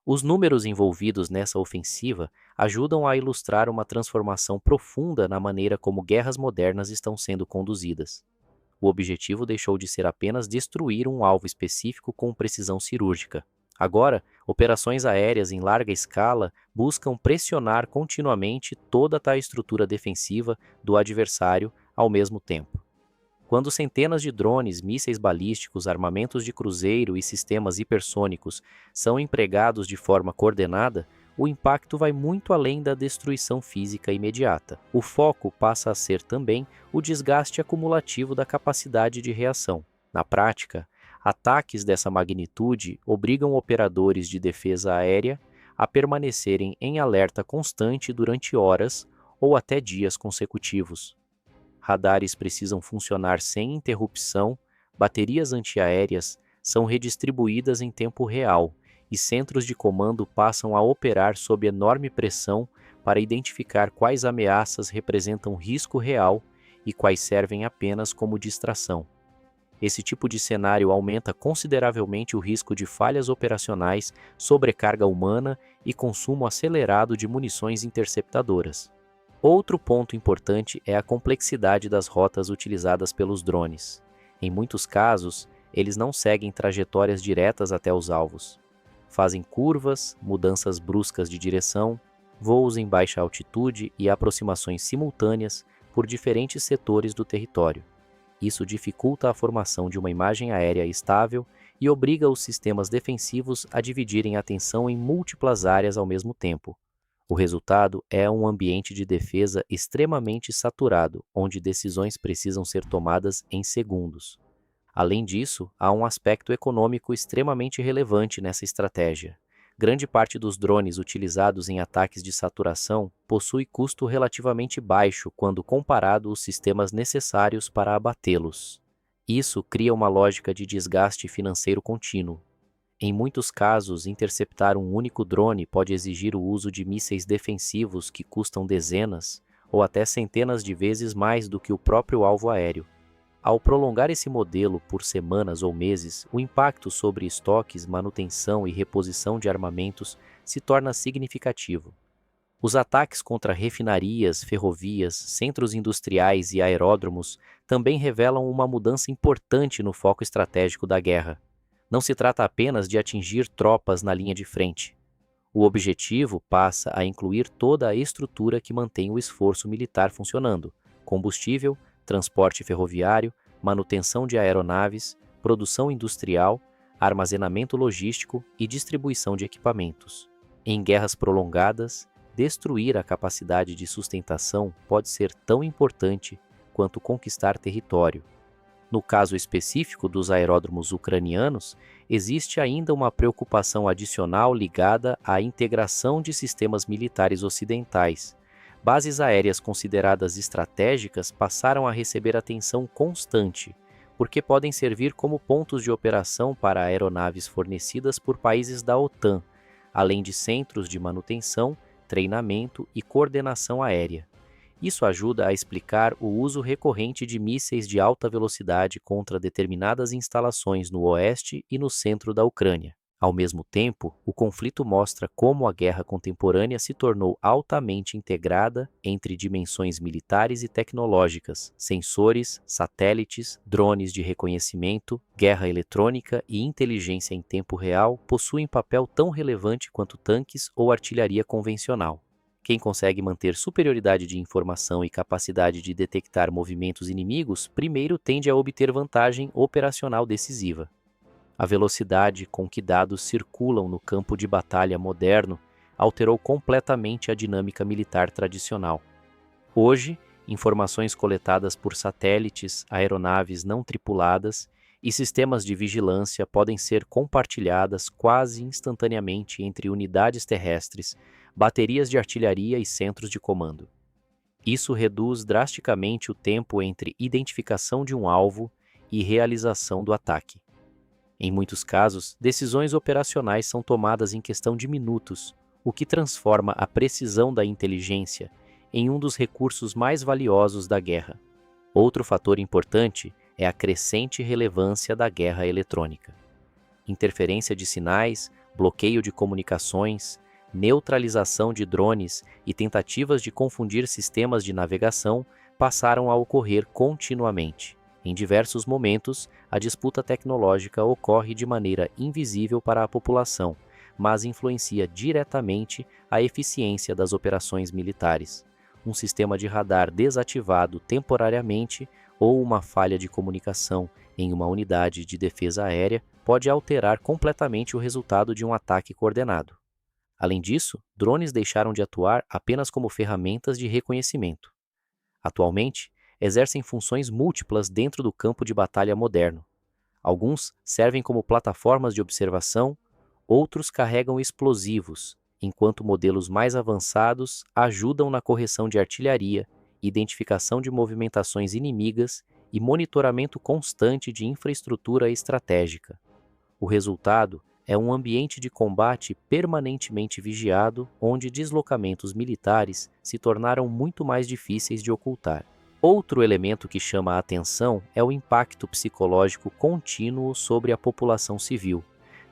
Os números envolvidos nessa ofensiva ajudam a ilustrar uma transformação profunda na maneira como guerras modernas estão sendo conduzidas. O objetivo deixou de ser apenas destruir um alvo específico com precisão cirúrgica. Agora, operações aéreas em larga escala buscam pressionar continuamente toda a estrutura defensiva do adversário ao mesmo tempo. Quando centenas de drones, mísseis balísticos, armamentos de cruzeiro e sistemas hipersônicos são empregados de forma coordenada, o impacto vai muito além da destruição física imediata. O foco passa a ser também o desgaste acumulativo da capacidade de reação. Na prática, ataques dessa magnitude obrigam operadores de defesa aérea a permanecerem em alerta constante durante horas ou até dias consecutivos. Radares precisam funcionar sem interrupção, baterias antiaéreas são redistribuídas em tempo real e centros de comando passam a operar sob enorme pressão para identificar quais ameaças representam risco real e quais servem apenas como distração. Esse tipo de cenário aumenta consideravelmente o risco de falhas operacionais, sobrecarga humana e consumo acelerado de munições interceptadoras. Outro ponto importante é a complexidade das rotas utilizadas pelos drones. Em muitos casos, eles não seguem trajetórias diretas até os alvos. Fazem curvas, mudanças bruscas de direção, voos em baixa altitude e aproximações simultâneas por diferentes setores do território. Isso dificulta a formação de uma imagem aérea estável e obriga os sistemas defensivos a dividirem atenção em múltiplas áreas ao mesmo tempo. O resultado é um ambiente de defesa extremamente saturado, onde decisões precisam ser tomadas em segundos. Além disso, há um aspecto econômico extremamente relevante nessa estratégia. Grande parte dos drones utilizados em ataques de saturação possui custo relativamente baixo quando comparado aos sistemas necessários para abatê-los. Isso cria uma lógica de desgaste financeiro contínuo. Em muitos casos, interceptar um único drone pode exigir o uso de mísseis defensivos que custam dezenas ou até centenas de vezes mais do que o próprio alvo aéreo. Ao prolongar esse modelo por semanas ou meses, o impacto sobre estoques, manutenção e reposição de armamentos se torna significativo. Os ataques contra refinarias, ferrovias, centros industriais e aeródromos também revelam uma mudança importante no foco estratégico da guerra. Não se trata apenas de atingir tropas na linha de frente. O objetivo passa a incluir toda a estrutura que mantém o esforço militar funcionando: combustível, transporte ferroviário, manutenção de aeronaves, produção industrial, armazenamento logístico e distribuição de equipamentos. Em guerras prolongadas, destruir a capacidade de sustentação pode ser tão importante quanto conquistar território. No caso específico dos aeródromos ucranianos, existe ainda uma preocupação adicional ligada à integração de sistemas militares ocidentais. Bases aéreas consideradas estratégicas passaram a receber atenção constante, porque podem servir como pontos de operação para aeronaves fornecidas por países da OTAN, além de centros de manutenção, treinamento e coordenação aérea. Isso ajuda a explicar o uso recorrente de mísseis de alta velocidade contra determinadas instalações no oeste e no centro da Ucrânia. Ao mesmo tempo, o conflito mostra como a guerra contemporânea se tornou altamente integrada entre dimensões militares e tecnológicas. Sensores, satélites, drones de reconhecimento, guerra eletrônica e inteligência em tempo real possuem papel tão relevante quanto tanques ou artilharia convencional. Quem consegue manter superioridade de informação e capacidade de detectar movimentos inimigos, primeiro tende a obter vantagem operacional decisiva. A velocidade com que dados circulam no campo de batalha moderno alterou completamente a dinâmica militar tradicional. Hoje, informações coletadas por satélites, aeronaves não tripuladas e sistemas de vigilância podem ser compartilhadas quase instantaneamente entre unidades terrestres, baterias de artilharia e centros de comando. Isso reduz drasticamente o tempo entre identificação de um alvo e realização do ataque. Em muitos casos, decisões operacionais são tomadas em questão de minutos, o que transforma a precisão da inteligência em um dos recursos mais valiosos da guerra. Outro fator importante é a crescente relevância da guerra eletrônica. Interferência de sinais, bloqueio de comunicações, neutralização de drones e tentativas de confundir sistemas de navegação passaram a ocorrer continuamente. Em diversos momentos, a disputa tecnológica ocorre de maneira invisível para a população, mas influencia diretamente a eficiência das operações militares. Um sistema de radar desativado temporariamente ou uma falha de comunicação em uma unidade de defesa aérea pode alterar completamente o resultado de um ataque coordenado. Além disso, drones deixaram de atuar apenas como ferramentas de reconhecimento. Atualmente, exercem funções múltiplas dentro do campo de batalha moderno. Alguns servem como plataformas de observação, outros carregam explosivos, enquanto modelos mais avançados ajudam na correção de artilharia, identificação de movimentações inimigas e monitoramento constante de infraestrutura estratégica. O resultado é um ambiente de combate permanentemente vigiado, onde deslocamentos militares se tornaram muito mais difíceis de ocultar. Outro elemento que chama a atenção é o impacto psicológico contínuo sobre a população civil.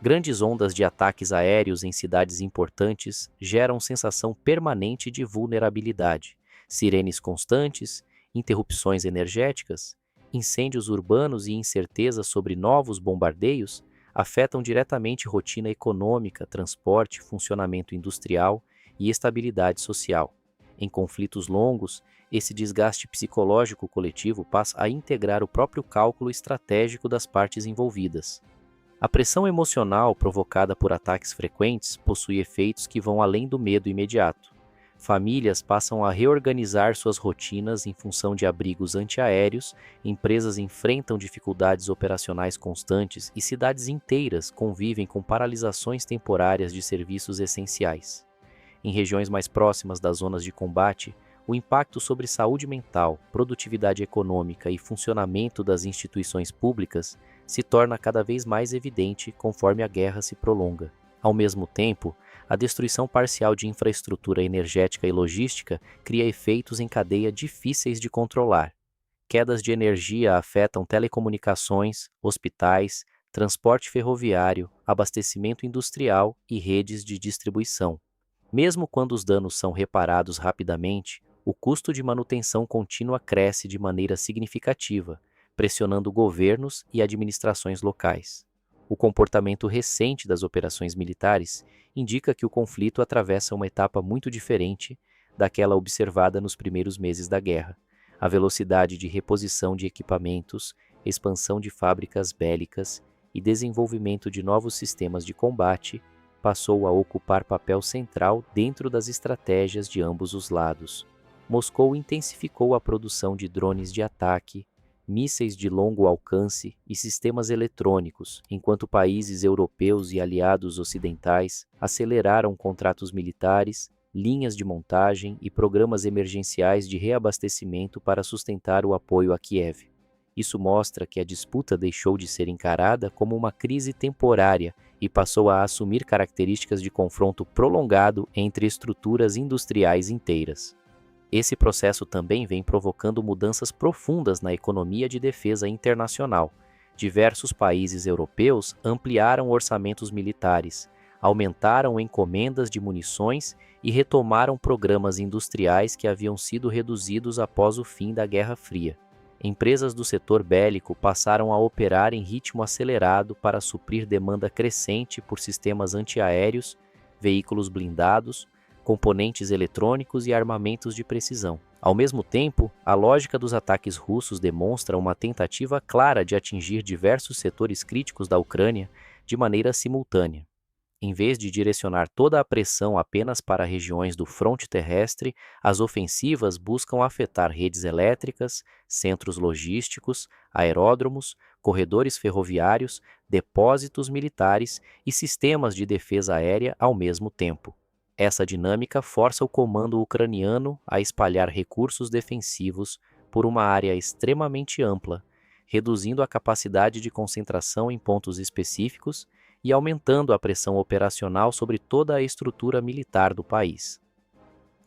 Grandes ondas de ataques aéreos em cidades importantes geram sensação permanente de vulnerabilidade. Sirenes constantes, interrupções energéticas, incêndios urbanos e incerteza sobre novos bombardeios afetam diretamente rotina econômica, transporte, funcionamento industrial e estabilidade social. Em conflitos longos, esse desgaste psicológico coletivo passa a integrar o próprio cálculo estratégico das partes envolvidas. A pressão emocional provocada por ataques frequentes possui efeitos que vão além do medo imediato. Famílias passam a reorganizar suas rotinas em função de abrigos antiaéreos, empresas enfrentam dificuldades operacionais constantes e cidades inteiras convivem com paralisações temporárias de serviços essenciais. Em regiões mais próximas das zonas de combate, o impacto sobre saúde mental, produtividade econômica e funcionamento das instituições públicas se torna cada vez mais evidente conforme a guerra se prolonga. Ao mesmo tempo, a destruição parcial de infraestrutura energética e logística cria efeitos em cadeia difíceis de controlar. Quedas de energia afetam telecomunicações, hospitais, transporte ferroviário, abastecimento industrial e redes de distribuição. Mesmo quando os danos são reparados rapidamente, o custo de manutenção contínua cresce de maneira significativa, pressionando governos e administrações locais. O comportamento recente das operações militares indica que o conflito atravessa uma etapa muito diferente daquela observada nos primeiros meses da guerra. A velocidade de reposição de equipamentos, expansão de fábricas bélicas e desenvolvimento de novos sistemas de combate passou a ocupar papel central dentro das estratégias de ambos os lados. Moscou intensificou a produção de drones de ataque, mísseis de longo alcance e sistemas eletrônicos, enquanto países europeus e aliados ocidentais aceleraram contratos militares, linhas de montagem e programas emergenciais de reabastecimento para sustentar o apoio a Kiev. Isso mostra que a disputa deixou de ser encarada como uma crise temporária e passou a assumir características de confronto prolongado entre estruturas industriais inteiras. Esse processo também vem provocando mudanças profundas na economia de defesa internacional. Diversos países europeus ampliaram orçamentos militares, aumentaram encomendas de munições e retomaram programas industriais que haviam sido reduzidos após o fim da Guerra Fria. Empresas do setor bélico passaram a operar em ritmo acelerado para suprir demanda crescente por sistemas antiaéreos, veículos blindados, componentes eletrônicos e armamentos de precisão. Ao mesmo tempo, a lógica dos ataques russos demonstra uma tentativa clara de atingir diversos setores críticos da Ucrânia de maneira simultânea. Em vez de direcionar toda a pressão apenas para regiões do fronte terrestre, as ofensivas buscam afetar redes elétricas, centros logísticos, aeródromos, corredores ferroviários, depósitos militares e sistemas de defesa aérea ao mesmo tempo. Essa dinâmica força o comando ucraniano a espalhar recursos defensivos por uma área extremamente ampla, reduzindo a capacidade de concentração em pontos específicos e aumentando a pressão operacional sobre toda a estrutura militar do país.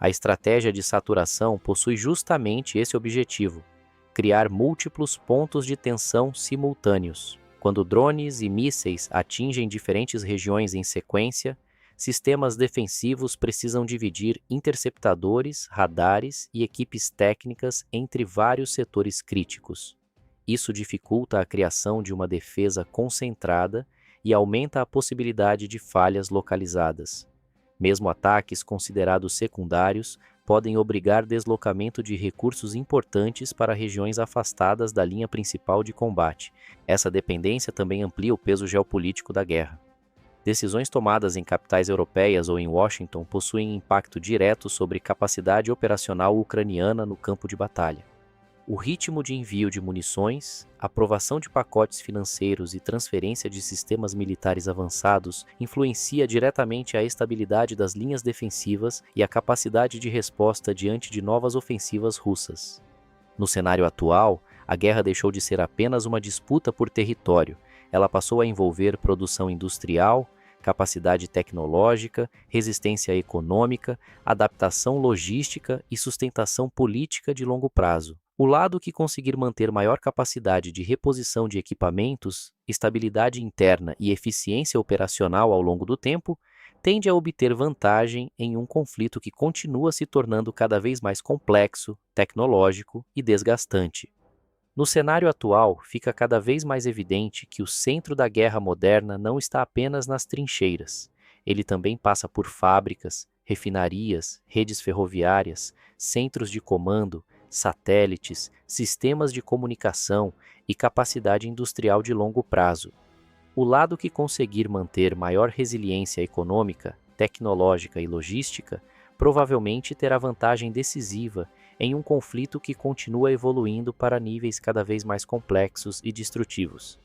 A estratégia de saturação possui justamente esse objetivo: criar múltiplos pontos de tensão simultâneos. Quando drones e mísseis atingem diferentes regiões em sequência, sistemas defensivos precisam dividir interceptadores, radares e equipes técnicas entre vários setores críticos. Isso dificulta a criação de uma defesa concentrada e aumenta a possibilidade de falhas localizadas. Mesmo ataques considerados secundários podem obrigar deslocamento de recursos importantes para regiões afastadas da linha principal de combate. Essa dependência também amplia o peso geopolítico da guerra. Decisões tomadas em capitais europeias ou em Washington possuem impacto direto sobre capacidade operacional ucraniana no campo de batalha. O ritmo de envio de munições, aprovação de pacotes financeiros e transferência de sistemas militares avançados influencia diretamente a estabilidade das linhas defensivas e a capacidade de resposta diante de novas ofensivas russas. No cenário atual, a guerra deixou de ser apenas uma disputa por território. Ela passou a envolver produção industrial, capacidade tecnológica, resistência econômica, adaptação logística e sustentação política de longo prazo. O lado que conseguir manter maior capacidade de reposição de equipamentos, estabilidade interna e eficiência operacional ao longo do tempo, tende a obter vantagem em um conflito que continua se tornando cada vez mais complexo, tecnológico e desgastante. No cenário atual, fica cada vez mais evidente que o centro da guerra moderna não está apenas nas trincheiras. Ele também passa por fábricas, refinarias, redes ferroviárias, centros de comando, satélites, sistemas de comunicação e capacidade industrial de longo prazo. O lado que conseguir manter maior resiliência econômica, tecnológica e logística provavelmente terá vantagem decisiva em um conflito que continua evoluindo para níveis cada vez mais complexos e destrutivos.